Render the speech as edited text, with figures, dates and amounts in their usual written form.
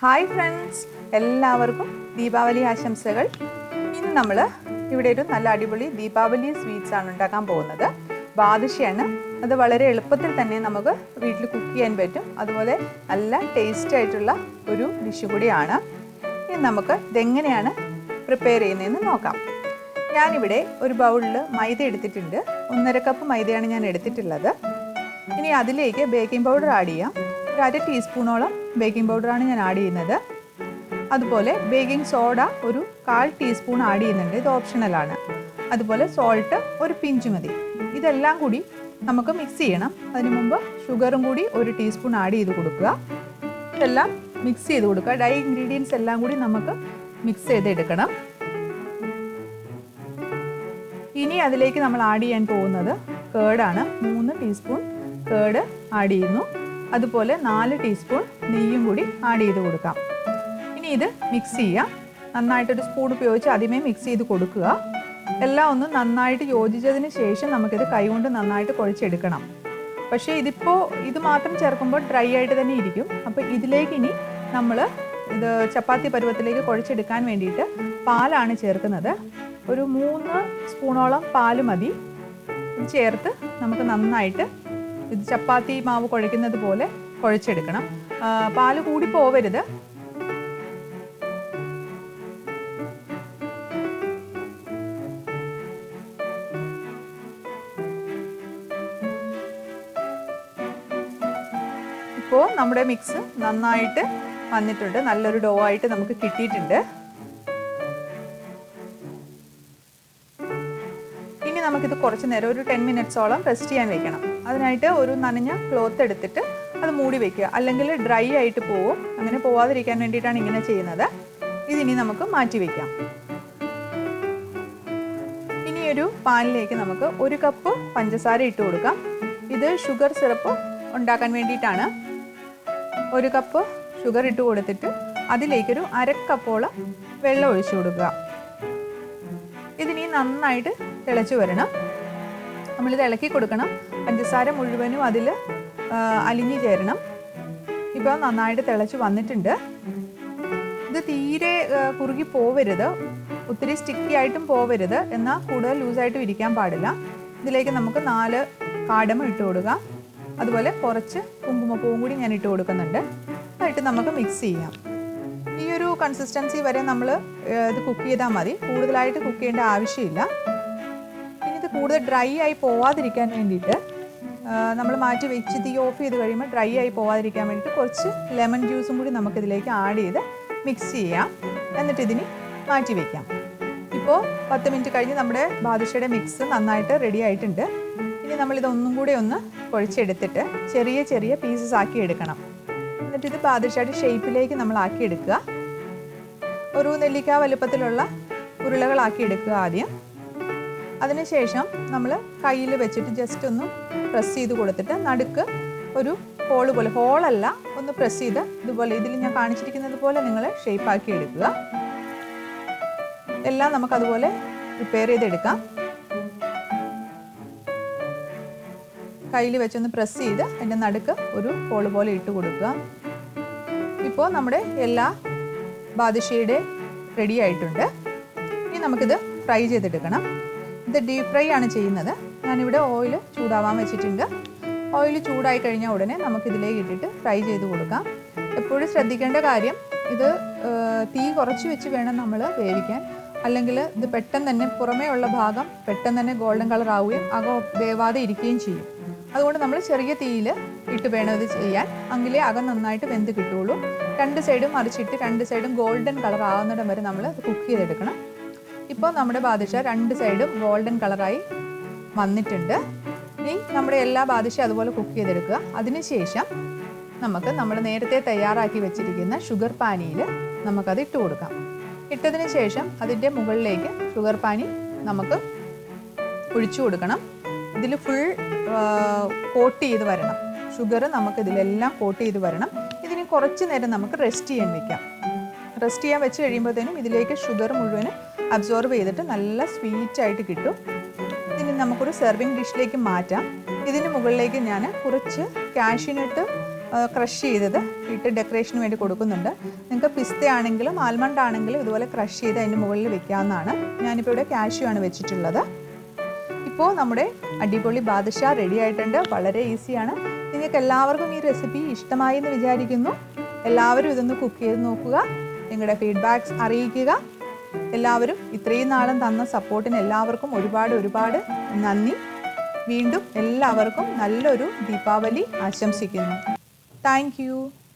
Hi friends, എല്ലാവർക്കും ദീപാവലി ആശംസകൾ. ഇന്ന് നമ്മൾ ഇവിടെ ഒരു നല്ല അടിപൊളി ദീപാവലി സ്വീറ്റ്സ് ആണ് ഉണ്ടാക്കാൻ പോകുന്നത്. ബാദുഷയാണ്. അത് വളരെ എളുപ്പത്തിൽ തന്നെ നമുക്ക് വീട്ടിൽ കുക്ക് ചെയ്യാൻ പറ്റും. അതുപോലെ നല്ല ടേസ്റ്റ് ആയിട്ടുള്ള ഒരു ഡിഷ് കൂടിയാണ്. ഇനി നമുക്ക് ഇതെങ്ങനെയാണ് പ്രിപ്പയർ ചെയ്യുന്നതെന്ന് നോക്കാം. ഞാനിവിടെ ഒരു ബൗളിൽ മൈദ എടുത്തിട്ടുണ്ട്. 1.5 കപ്പ് മൈദയാണ് ഞാൻ എടുത്തിട്ടുള്ളത്. ഇനി അതിലേക്ക് ബേക്കിംഗ് പൗഡർ ആഡ് ചെയ്യാം. ഒരു 1/2 ടീസ്പൂണോളം ബേക്കിംഗ് പൗഡറാണ് ഞാൻ ആഡ് ചെയ്യുന്നത്. അതുപോലെ ബേക്കിംഗ് സോഡ ഒരു 1/4 ടീസ്പൂൺ ആഡ് ചെയ്യുന്നുണ്ട്. ഇത് ഓപ്ഷണലാണ്. അതുപോലെ സോൾട്ട് ഒരു പിഞ്ച് മതി. ഇതെല്ലാം കൂടി നമുക്ക് മിക്സ് ചെയ്യണം. അതിന് മുമ്പ് ഷുഗറും കൂടി 1 ടീസ്പൂൺ ആഡ് ചെയ്ത് കൊടുക്കുക. ഇതെല്ലാം മിക്സ് ചെയ്ത് കൊടുക്കുക. ഡ്രൈ ഇൻഗ്രീഡിയൻസ് എല്ലാം കൂടി നമുക്ക് മിക്സ് ചെയ്തെടുക്കണം. ഇനി അതിലേക്ക് നമ്മൾ ആഡ് ചെയ്യാൻ പോകുന്നത് കേടാണ്. 3 ടീസ്പൂൺ കേട് ആഡ് ചെയ്യുന്നു. അതുപോലെ 4 ടീസ്പൂൺ നെയ്യും കൂടി ആഡ് ചെയ്ത് കൊടുക്കാം. ഇനി ഇത് മിക്സ് ചെയ്യാം. നന്നായിട്ടൊരു സ്പൂൺ ഉപയോഗിച്ച് ആദ്യമേ മിക്സ് ചെയ്ത് കൊടുക്കുക. എല്ലാം ഒന്ന് നന്നായിട്ട് യോജിച്ചതിന് ശേഷം നമുക്കിത് കൈകൊണ്ട് നന്നായിട്ട് കുഴച്ചെടുക്കണം. പക്ഷേ ഇത് മാത്രം ചേർക്കുമ്പോൾ ഡ്രൈ ആയിട്ട് തന്നെ ഇരിക്കും. അപ്പോൾ ഇതിലേക്ക് ഇനി നമ്മൾ ഇത് ചപ്പാത്തി പരുവത്തിലേക്ക് കുഴച്ചെടുക്കാൻ വേണ്ടിയിട്ട് പാലാണ് ചേർക്കുന്നത്. ഒരു 3 സ്പൂണോളം പാല് മതി. ഇത് ചേർത്ത് നമുക്ക് നന്നായിട്ട് ഇത് ചപ്പാത്തി മാവ് കുഴയ്ക്കുന്നത് പോലെ കുഴച്ചെടുക്കണം. പാല് കൂടി പോവരുത്. ഇപ്പോൾ നമ്മുടെ മിക്സ് നന്നായിട്ട് വന്നിട്ടുണ്ട്. നല്ലൊരു ഡോ ആയിട്ട് നമുക്ക് കിട്ടിയിട്ടുണ്ട്. ഇനി നമുക്കിത് കുറച്ച് നേരം ഒരു 10 മിനിറ്റ്സോളം റെസ്റ്റ് ചെയ്യാൻ വെക്കണം. അതിനായിട്ട് ഒരു നനഞ്ഞ ക്ലോത്ത് എടുത്തിട്ട് അത് മൂടി വയ്ക്കുക. അല്ലെങ്കിൽ ഡ്രൈ ആയിട്ട് പോവും. അങ്ങനെ പോവാതിരിക്കാൻ വേണ്ടിയിട്ടാണ് ഇങ്ങനെ ചെയ്യുന്നത്. ഇതിനി നമുക്ക് മാറ്റി വയ്ക്കാം. ഇനി ഒരു പാനിലേക്ക് നമുക്ക് 1 കപ്പ് പഞ്ചസാര ഇട്ട് കൊടുക്കാം. ഇത് ഷുഗർ സിറപ്പ് ഉണ്ടാക്കാൻ വേണ്ടിയിട്ടാണ്. 1 കപ്പ് ഷുഗർ ഇട്ട് കൊടുത്തിട്ട് അതിലേക്കൊരു 1/2 കപ്പോളം വെള്ളം ഒഴിച്ചു കൊടുക്കുക. ഇതിനി നന്നായിട്ട് തിളച്ച് വരണം. നമ്മളിത് ഇളക്കി കൊടുക്കണം. പഞ്ചസാര മുഴുവനും അതിൽ അലിഞ്ഞു ചേരണം. ഇപ്പോൾ നന്നായിട്ട് തിളച്ച് വന്നിട്ടുണ്ട്. ഇത് തീരെ കുറുകി പോവരുത്, ഒത്തിരി സ്റ്റിക്കി ആയിട്ടും പോവരുത്, എന്നാൽ കൂടുതൽ ലൂസായിട്ടും ഇരിക്കാൻ പാടില്ല. ഇതിലേക്ക് നമുക്ക് 4 കാടമം ഇട്ട് കൊടുക്കാം. അതുപോലെ കുറച്ച് കുങ്കുമപ്പൂവും കൂടി ഞാൻ ഇട്ട് കൊടുക്കുന്നുണ്ട്. അതായിട്ട് നമുക്ക് മിക്സ് ചെയ്യാം. ഈ ഒരു കൺസിസ്റ്റൻസി വരെ നമ്മൾ ഇത് കുക്ക് ചെയ്താൽ മതി. കൂടുതലായിട്ട് കുക്ക് ചെയ്യേണ്ട ആവശ്യമില്ല. ഇനി ഇത് കൂടുതൽ ഡ്രൈ ആയി പോവാതിരിക്കാൻ വേണ്ടിയിട്ട് നമ്മൾ മാറ്റി വെച്ച് തീ ഓഫ് ചെയ്ത് കഴിയുമ്പോൾ ഡ്രൈ ആയി പോവാതിരിക്കാൻ വേണ്ടിയിട്ട് കുറച്ച് ലെമൺ ജ്യൂസും കൂടി നമുക്കിതിലേക്ക് ആഡ് ചെയ്ത് മിക്സ് ചെയ്യാം. എന്നിട്ട് ഇതിന് മാറ്റി വയ്ക്കാം. ഇപ്പോൾ 10 മിനിറ്റ് കഴിഞ്ഞ് നമ്മുടെ ബാദുഷയുടെ മിക്സ് നന്നായിട്ട് റെഡി ആയിട്ടുണ്ട്. ഇനി നമ്മളിതൊന്നും കൂടി ഒന്ന് കുഴച്ചെടുത്തിട്ട് ചെറിയ ചെറിയ പീസസ് ആക്കി എടുക്കണം. എന്നിട്ട് ഇത് ബാദുഷയുടെ ഷേപ്പിലേക്ക് നമ്മൾ ആക്കിയെടുക്കുക. ഒരു നെല്ലിക്ക വലുപ്പത്തിലുള്ള ഉരുളകളാക്കി എടുക്കുക ആദ്യം. അതിനുശേഷം നമ്മൾ കയ്യിൽ വെച്ചിട്ട് ജസ്റ്റ് ഒന്ന് പ്രസ് ചെയ്ത് കൊടുത്തിട്ട് നടുക്ക് ഒരു ഹോള് പോലെ, ഹോളല്ല, ഒന്ന് പ്രസ് ചെയ്ത് ഇതുപോലെ ഇതിൽ ഞാൻ കാണിച്ചിരിക്കുന്നത് പോലെ നിങ്ങൾ ഷേപ്പാക്കി എടുക്കുക. എല്ലാം നമുക്കതുപോലെ പ്രിപ്പയർ ചെയ്തെടുക്കാം. കയ്യിൽ വെച്ചൊന്ന് പ്രസ് ചെയ്ത് അതിൻ്റെ നടുക്ക് ഒരു ഹോള് പോലെ ഇട്ട് കൊടുക്കുക. ഇപ്പോൾ നമ്മുടെ എല്ലാ ബാദുഷയുടെ റെഡി ആയിട്ടുണ്ട്. ഇനി നമുക്കിത് ഫ്രൈ ചെയ്തെടുക്കണം. ഇത് ഡീപ് ഫ്രൈ ആണ് ചെയ്യുന്നത്. ഞാനിവിടെ ഓയിൽ ചൂടാവാൻ വെച്ചിട്ടുണ്ട്. ഓയിൽ ചൂടായി കഴിഞ്ഞാൽ ഉടനെ നമുക്കിതിലേക്ക് ഇട്ടിട്ട് ഫ്രൈ ചെയ്ത് കൊടുക്കാം. എപ്പോഴും ശ്രദ്ധിക്കേണ്ട കാര്യം, ഇത് തീ കുറച്ച് വെച്ച് വേണം നമ്മൾ വേവിക്കാൻ. അല്ലെങ്കിൽ ഇത് പെട്ടെന്ന് തന്നെ പുറമേ ഉള്ള ഭാഗം പെട്ടെന്ന് തന്നെ ഗോൾഡൻ കളർ ആവുകയും അകം വേവാതെ ഇരിക്കുകയും ചെയ്യും. അതുകൊണ്ട് നമ്മൾ ചെറിയ തീയിൽ ഇട്ട് വേണം ഇത് ചെയ്യാൻ. എങ്കിലേ അകം നന്നായിട്ട് വെന്ത് കിട്ടുള്ളൂ. 2 സൈഡും മറിച്ചിട്ട് 2 സൈഡും ഗോൾഡൻ കളർ ആവുന്നിടം വരെ നമ്മൾ കുക്ക് ചെയ്തെടുക്കണം. ഇപ്പോൾ നമ്മുടെ ബാദുഷ 2 സൈഡും ഗോൾഡൻ കളറായി വന്നിട്ടുണ്ട്. ഇനി നമ്മുടെ എല്ലാ ബാദുഷ അതുപോലെ കുക്ക് ചെയ്തെടുക്കുക. അതിനുശേഷം നമുക്ക് നമ്മൾ നേരത്തെ തയ്യാറാക്കി വെച്ചിരിക്കുന്ന ഷുഗർ പാനിയിൽ നമുക്കത് ഇട്ട് കൊടുക്കാം. ഇട്ടതിന് ശേഷം അതിൻ്റെ മുകളിലേക്ക് ഷുഗർ പാനി നമുക്ക് ഒഴിച്ചു കൊടുക്കണം. ഇതിൽ ഫുൾ കോട്ട് ചെയ്ത് വരണം. ഷുഗർ നമുക്കിതിലെല്ലാം കോട്ട് ചെയ്ത് വരണം. ഇതിന് കുറച്ച് നേരം നമുക്ക് റെസ്റ്റ് ചെയ്യാൻ വെക്കാം. റെസ്റ്റ് ചെയ്യാൻ വെച്ച് കഴിയുമ്പോഴത്തേനും ഇതിലേക്ക് ഷുഗർ മുഴുവനും അബ്സോർബ് ചെയ്തിട്ട് നല്ല സ്വീറ്റായിട്ട് കിട്ടും. ഇതിന് നമുക്കൊരു സെർവിങ് ഡിഷിലേക്ക് മാറ്റാം. ഇതിന് മുകളിലേക്ക് ഞാൻ കുറച്ച് കാഷ്യൂനട്ട് ക്രഷ് ചെയ്തത് ഇട്ട് ഡെക്കറേഷന് വേണ്ടി കൊടുക്കുന്നുണ്ട്. നിങ്ങൾക്ക് പിസ്ത ആണെങ്കിലും ആൽമണ്ട് ആണെങ്കിലും ഇതുപോലെ ക്രഷ് ചെയ്ത് അതിൻ്റെ മുകളിൽ വെക്കാവുന്നതാണ്. ഞാനിപ്പോൾ ഇവിടെ കാഷ്യൂ ആണ് വെച്ചിട്ടുള്ളത്. ഇപ്പോൾ നമ്മുടെ അടിപൊളി ബാദുഷ റെഡി ആയിട്ടുണ്ട്. വളരെ ഈസിയാണ്. നിങ്ങൾക്ക് എല്ലാവർക്കും ഈ റെസിപ്പി ഇഷ്ടമായി എന്ന് വിചാരിക്കുന്നു. എല്ലാവരും ഇതൊന്ന് കുക്ക് ചെയ്ത് നോക്കുക. നിങ്ങളുടെ ഫീഡ്ബാക്ക്സ് അറിയിക്കുക. എല്ലാവരും ഇത്രയും നാളും തന്ന സപ്പോർട്ടിന് എല്ലാവർക്കും ഒരുപാട് നന്ദി. വീണ്ടും എല്ലാവർക്കും നല്ലൊരു ദീപാവലി ആശംസിക്കുന്നു. Thank you.